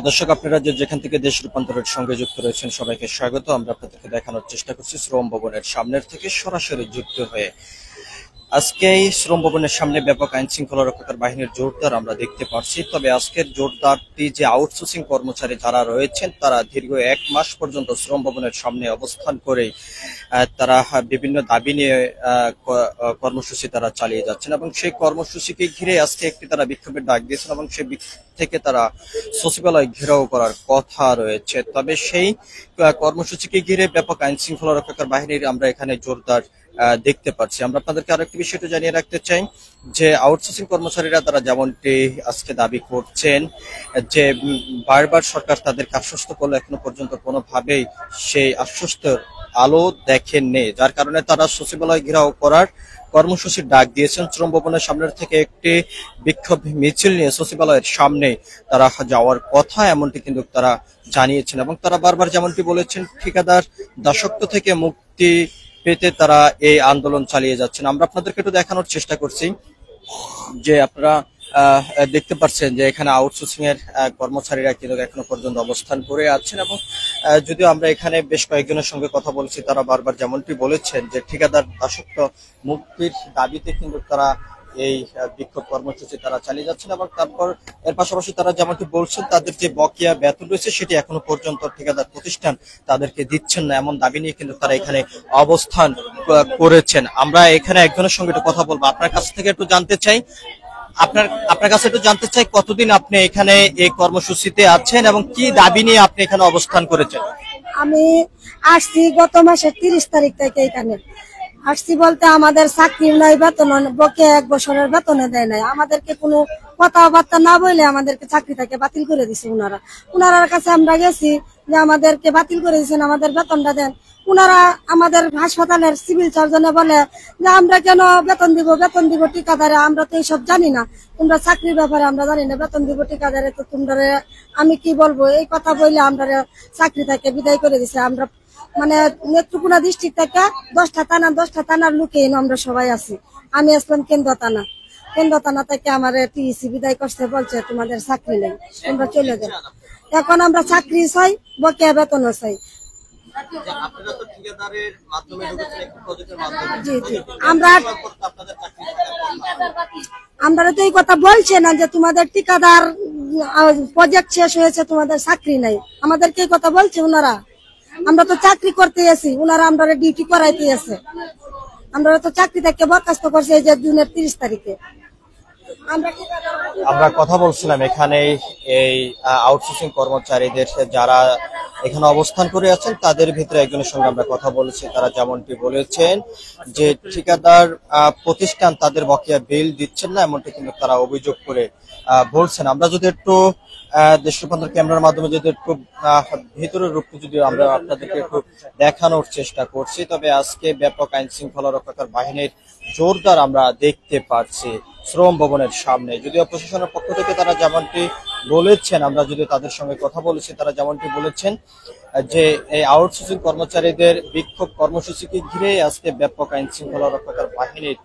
দর্শক, আপনারা যেখান থেকে দেশ রূপান্তরের সঙ্গে যুক্ত রয়েছেন সবাইকে স্বাগত। আমরা আপনাদেরকে দেখানোর চেষ্টা করছি শ্রম ভবনের সামনের থেকে সরাসরি যুক্ত হয়ে। আজকে এই শ্রম ভবনের সামনে ব্যাপক আইন শৃঙ্খলা রক্ষাকার বাহিনীর জোরদার আমরা দেখতে পাচ্ছি। তবে আজকের জোরদারটি যে আউটসোর্সিং কর্মচারী যারা রয়েছেন তারা দীর্ঘ 1 মাস পর্যন্ত শ্রম ভবনের সামনে অবস্থান করে তারা বিভিন্ন দাবি নিয়ে কর্মসূচি তারা চালিয়ে যাচ্ছেন এবং সেই কর্মসূচিকে ঘিরে আজকে একটি তারা বিক্ষোভের ডাক দিয়েছেন এবং সেই থেকে তারা সচিবালয় ঘেরাও করার কথা রয়েছে। তবে সেই কর্মসূচিকে ঘিরে ব্যাপক আইন শৃঙ্খলা রক্ষাকার বাহিনীর আমরা এখানে জোরদার দেখতে পাচ্ছি। আমরা আপনাদেরকে আরেকটি বিষয়টা জানিয়ে রাখতে চাই যে আউটসোর্সিং কর্মচারীরা তারা যেমনটি আজকে দাবি করছেন যে বারবার সরকার তাদেরকে আশ্বস্ত করলে এখনো পর্যন্ত কোনোভাবেই সেই আশ্বস্তের আলো দেখেননি, যার কারণে তারা সচিবালয় ঘেরাও করার কর্মসূচির ডাক দিয়েছেন। শ্রম ভবনের সামনের থেকে একটি বিক্ষোভ মিছিল নিয়ে সচিবালয়ের সামনে তারা যাওয়ার কথা এমনটি কিন্তু তারা জানিয়েছেন এবং তারা বারবার যেমনটি বলেছেন ঠিকাদার দাসত্ব থেকে মুক্তি পেতে তারা এই আন্দোলন চালিয়ে যাচ্ছেন। আমরা আপনাদেরকে একটু দেখানোর চেষ্টা করছি যে আপনারা দেখতে পাচ্ছেন যে এখানে আউটসোর্সিং এর কর্মচারীরা কিন্তু এখনো পর্যন্ত অবস্থান করে আছেন এবং যদিও আমরা এখানে বেশ কয়েকজনের সঙ্গে কথা বলেছি, তারা বারবার যেমনটি বলেছেন যে ঠিকাদার দাসত্ব মুক্তির দাবিতে কিন্তু তারা এই বিক্ষোভ কর্মসূচি তারা চালিয়ে যাচ্ছেন এবং তারপর এর পাশাপাশি তারা যেমনটি বলছেন তাদের যে বকেয়া বেতন রয়েছে সেটি এখনো পর্যন্ত ঠিকাদার প্রতিষ্ঠান তাদেরকে দিচ্ছেন না, এমন দাবি নিয়ে কিন্তু তারা এখানে অবস্থান করেছেন। আমরা এখানে একজনের সঙ্গে একটু কথা বলবো, আপনার কাছ থেকে একটু জানতে চাই আপনার কাছে একটু জানতে চাই কতদিন আপনি এখানে এই কর্মসূচিতে আছেন এবং কি দাবি নিয়ে আপনি এখানে অবস্থান করেছেন? আমি আসছি গত মাসের 30 তারিখ থেকে এখানে আসছি। বলতে আমাদের চাকরি নাই, বেতন বকে 1 বছরের বেতনে দেয় নাই, আমাদেরকে কোনো কথাবার্তা না বলে আমাদেরকে চাকরি থেকে বাতিল করে দিছে। উনারার কাছে আমরা গেছি যে আমাদেরকে বাতিল করে দিচ্ছেন, আমাদের বেতনটা দেন। উনারা আমাদের হাসপাতালের সিভিল সার্জনে বলে যে আমরা কেন বেতন দিব ঠিকাদারে, আমরা তো এইসব জানি না, তোমরা চাকরির ব্যাপারে আমরা জানি না, বেতন দিব ঠিকাদারে, তো তোমরা আমি কি বলবো এই কথা বললে আমরা চাকরি থেকে বিদায় করে দিছে। আমরা মানে নেত্রকোনা ডিস্ট্রিক্ট থেকে 10টা থানার লোকে আমরা সবাই আছি। আমি আসলাম কেন্দ্র থানা থেকে আমার টিসি বিদায় করতে বলছে তোমাদের চাকরি নেই, তোমরা চলে যাও। এখন আমরা চাকরি চাই, বকেয়া বেতনও চাই। আমরা তো এই কথা বলছে না যে তোমাদের ঠিকাদার প্রজেক্ট শেষ হয়েছে, তোমাদের চাকরি নাই, আমাদেরকে এই কথা বলছে উনারা। আমরা তো চাকরি করতে এসি, উনারা আমরা ডিউটি করাইতে এসে, আমরা তো চাকরি থেকে বরখাস্ত করছে এই যে জুনের 30 তারিখে। আমরা কথা বলছিলাম এখানে এই আউটসোর্সিং কর্মচারীদের যারা এখানে অবস্থান করে আছেন তাদের ভিতরে একজনের সঙ্গে আমরা কথা বলেছি। তারা যেমনটি বলেছেন যে ঠিকাদার প্রতিষ্ঠান তাদের বকেয়া বিল দিচ্ছেন না, এমনটি কিন্তু তারা অভিযোগ করে বলছেন। আমরা যদি একটু দেশ রূপান্তর ক্যামেরার মাধ্যমে যদি একটু ভিতরের রূপটি যদি আমরা আপনাদেরকে একটু দেখানোর চেষ্টা করছি, তবে আজকে ব্যাপক আইন শৃঙ্খলা রক্ষাকার বাহিনীর জোরদার আমরা দেখতে পাচ্ছি শ্রম ভবনের সামনে। যদিও প্রশাসনের পক্ষ থেকে তারা যেমনটি বলেছেন, আমরা যদি তাদের সঙ্গে কথা বলেছি, তারা যেমনটি বলেছেন যে এই আউটসোর্সিং কর্মচারীদের বিক্ষোভ কর্মসূচিকে ঘিরে আজকে ব্যাপক আইন শৃঙ্খলা রক্ষাকার বাহিনীর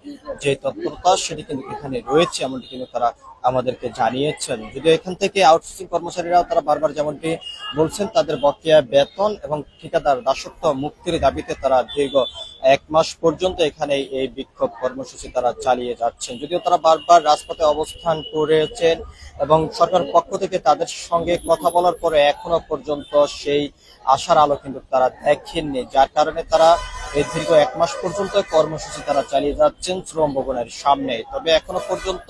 যে তৎপরতা সেটি কিন্তু এখানে রয়েছে, এমনটি কিন্তু তারা আমাদেরকে জানিয়েছেন। যদিও এখান থেকে আউটসোর্সিং কর্মচারীরা তারা বারবার যেমনটি বলছেন তাদের বকেয়া বেতন এবং ঠিকাদার দাসত্ব মুক্তির দাবিতে তারা দীর্ঘ 1 মাস পর্যন্ত এখানে এই বিক্ষোভ কর্মসূচি তারা চালিয়ে যাচ্ছেন। যদিও তারা বারবার রাজপথে অবস্থান করেছেন এবং সরকার পক্ষ থেকে তাদের সঙ্গে কথা বলার পরে এখনো পর্যন্ত সেই আশার আলো কিন্তু তারা দেখেননি, যার কারণে তারা এই দীর্ঘ 1 মাস পর্যন্ত কর্মসূচি তারা চালিয়ে যাচ্ছেন শ্রম ভবনের সামনে। তবে এখনো পর্যন্ত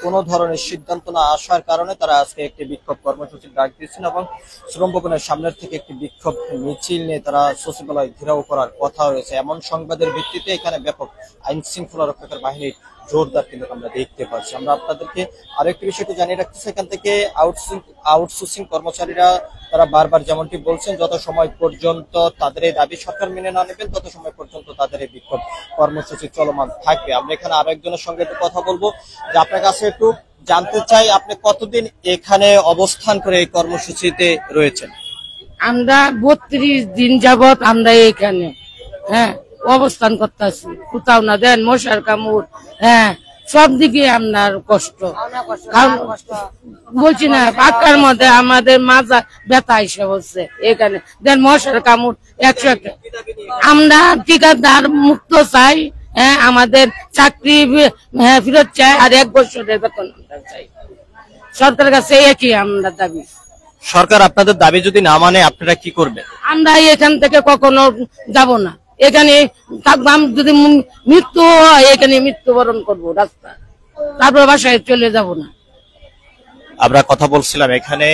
কোনো ধরনের সিদ্ধান্ত না আসার কারণে তারা আজকে একটি বিক্ষোভ কর্মসূচি ডাক দিয়েছেন এবং শ্রম ভবনের সামনের থেকে একটি বিক্ষোভ মিছিল নিয়ে তারা সচিবালয় ঘেরাও করার কথা রয়েছে। এমন সংবাদের ভিত্তিতে এখানে ব্যাপক আইন শৃঙ্খলা রক্ষাকার বাহিনীর জোরদার কিন্তু আমরা দেখতে পাচ্ছি। আমরা আপনাদেরকে আরেকটি বিষয়টি জানিয়ে রাখতেছি, এখান থেকে আউটসোর্সিং কর্মচারীরা তারা বারবার যেমনটি বলছেন যত সময় পর্যন্ত তাদের এই দাবি সরকার মেনে না নেবেন তত সময় পর্যন্ত তাদের এই বিক্ষোভ কর্মসূচি চলমান থাকবে। আমরা এখানে আরো একজনের সঙ্গে একটু কথা বলবো যে আপনার কাছে একটু জানতে চাই আপনি কতদিন এখানে অবস্থান করে এই কর্মসূচিতে রয়েছেন? আমরা 32 দিন যাবত আমরা এখানে অবস্থান করতেছি, কোথাও না দেন মশার কামড়, সব দিকে আপনার কষ্ট। কারণ বলছি না, পাক্কার মধ্যে আমাদের মাজা ব্যথা হিসেবে হচ্ছে। এখানে দেন মশার কামড় 101। আমরা ঠিকাদার মুক্ত চাই, হ্যাঁ, আমাদের চাকরি ফেরত চাই, আর 1 বছরের বেতন আমরা চাই। সরকারের কাছে একই আমরা দাবি। সরকার আপনাদের দাবি যদি না মানে আপনারা কি করবেন? আমরা এখান থেকে কখনো যাব না, এখানে থাকবাম। যদি মৃত্যু হয় এখানে মৃত্যুবরণ করবো রাস্তা, তারপর বাসায় চলে যাব না। আমরা কথা বলছিলাম এখানে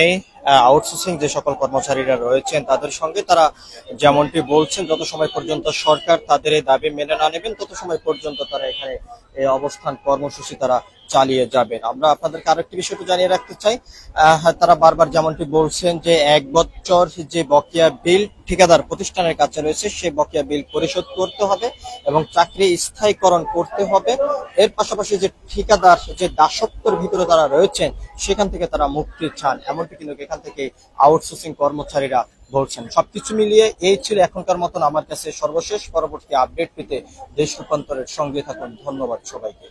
আউটসোর্সিং যে সকল কর্মচারীরা রয়েছেন তাদের সঙ্গে। তারা যেমনটি বলছেন, যত সময় পর্যন্ত সরকার তাদের এই দাবি মেনে না নেবেন তত সময় পর্যন্ত তারা এখানে এই অবস্থান কর্মসূচি তারা চালিয়ে যাবেন। আমরা আপনাদেরকে আরেকটি বিষয়টি জানিয়ে রাখতে চাই, তারা বারবার যেমনটি বলছেন যে 1 বছর যে বকেয়া বিল ঠিকাদার প্রতিষ্ঠানের কাছে রয়েছে সেই বকেয়া বিল পরিশোধ করতে হবে এবং চাকরি স্থায়ীকরণ করতে হবে। এর পাশাপাশি যে ঠিকাদার যে দাসত্বের ভিতরে তারা রয়েছেন সেখান থেকে তারা মুক্তি চান, এমনটি কিন্তু এখান থেকে আউটসোর্সিং কর্মচারীরা বলছেন। সবকিছু মিলিয়ে এই ছিল এখনকার মতন আমার কাছে সর্বশেষ। পরবর্তী আপডেট পেতে দেশ রূপান্তরের সঙ্গে থাকুন। ধন্যবাদ সবাইকে।